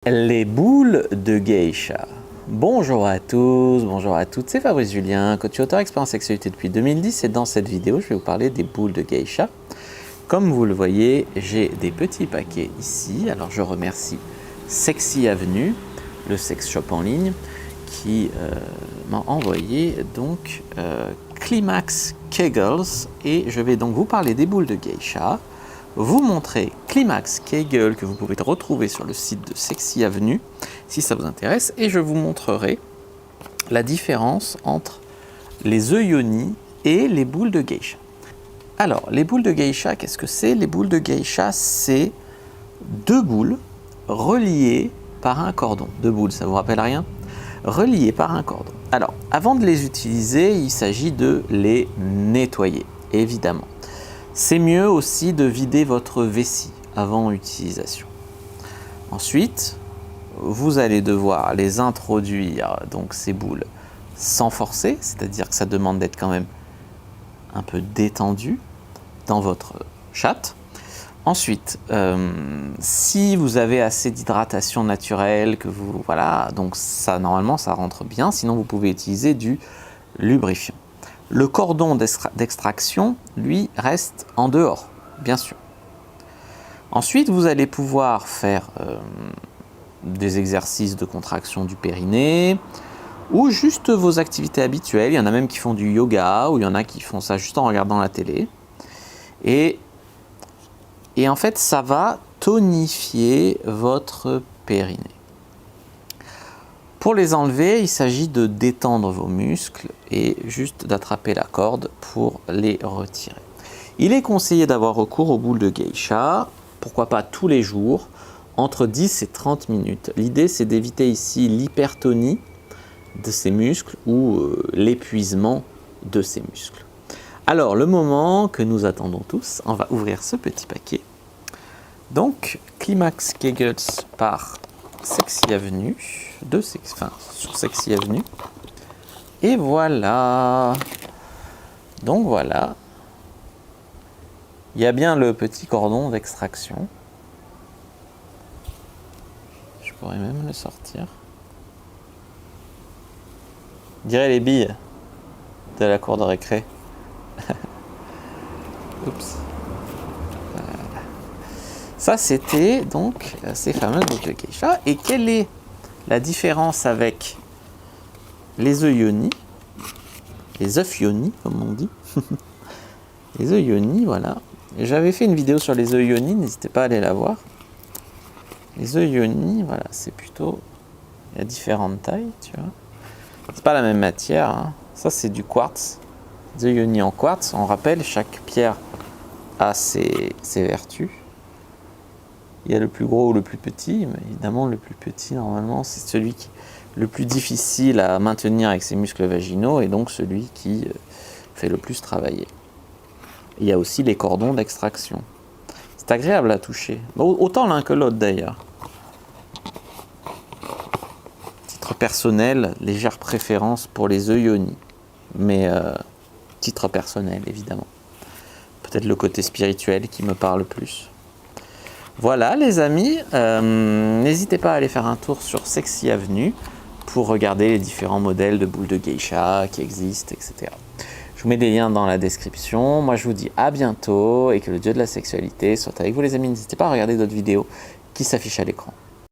Les boules de geisha. Bonjour à tous, bonjour à toutes, c'est Fabrice Julien, coach auteur expert en sexualité depuis 2010 et dans cette vidéo je vais vous parler des boules de geisha. Comme vous le voyez, j'ai des petits paquets ici, alors je remercie Sexy Avenue, le sex shop en ligne, qui m'a envoyé donc Climax Kegels et je vais donc vous parler des boules de geisha. Vous montrer Climax Kegel que vous pouvez retrouver sur le site de Sexy Avenue si ça vous intéresse et je vous montrerai la différence entre les œufs yoni et les boules de geisha. Alors les boules de geisha, qu'est-ce que c'est? Les boules de geisha, c'est deux boules reliées par un cordon. Deux boules, ça vous rappelle rien? Reliées par un cordon. Alors avant de les utiliser, il s'agit de les nettoyer, évidemment. C'est mieux aussi de vider votre vessie avant utilisation. Ensuite, vous allez devoir les introduire, donc ces boules, sans forcer, c'est-à-dire que ça demande d'être quand même un peu détendu dans votre chatte. Ensuite, si vous avez assez d'hydratation naturelle, que vous, voilà, donc ça normalement ça rentre bien, sinon vous pouvez utiliser du lubrifiant. Le cordon d'extraction, lui, reste en dehors, bien sûr. Ensuite, vous allez pouvoir faire des exercices de contraction du périnée ou juste vos activités habituelles. Il y en a même qui font du yoga ou il y en a qui font ça juste en regardant la télé. Et en fait, ça va tonifier votre périnée. Pour les enlever, il s'agit de détendre vos muscles et juste d'attraper la corde pour les retirer. Il est conseillé d'avoir recours aux boules de geisha, pourquoi pas tous les jours, entre 10 et 30 minutes. L'idée, c'est d'éviter ici l'hypertonie de ces muscles ou l'épuisement de ces muscles. Alors, le moment que nous attendons tous, on va ouvrir ce petit paquet. Donc, Climax Kegels par Sexy Avenue, sur Sexy Avenue. Et voilà. Donc voilà. Il y a bien le petit cordon d'extraction. Je pourrais même le sortir. On dirait les billes de la cour de récré. Oups. Ça, c'était donc ces fameuses boules de geisha. Et quelle est la différence avec les œufs yoni? Les œufs yoni, comme on dit. Les œufs yoni, voilà. J'avais fait une vidéo sur les œufs yoni, n'hésitez pas à aller la voir. Les œufs yoni, voilà, c'est plutôt... Il y a différentes tailles, tu vois. C'est pas la même matière, hein. Ça, c'est du quartz. Les œufs yoni en quartz, on rappelle, chaque pierre a ses vertus. Il y a le plus gros ou le plus petit, mais évidemment le plus petit normalement c'est celui qui est le plus difficile à maintenir avec ses muscles vaginaux et donc celui qui fait le plus travailler. Il y a aussi les cordons d'extraction. C'est agréable à toucher, autant l'un que l'autre d'ailleurs. Titre personnel, légère préférence pour les œufs yoni, mais titre personnel évidemment. Peut-être le côté spirituel qui me parle plus. Voilà les amis, n'hésitez pas à aller faire un tour sur Sexy Avenue pour regarder les différents modèles de boules de geisha qui existent, etc. Je vous mets des liens dans la description. Moi je vous dis à bientôt et que le dieu de la sexualité soit avec vous les amis. N'hésitez pas à regarder d'autres vidéos qui s'affichent à l'écran.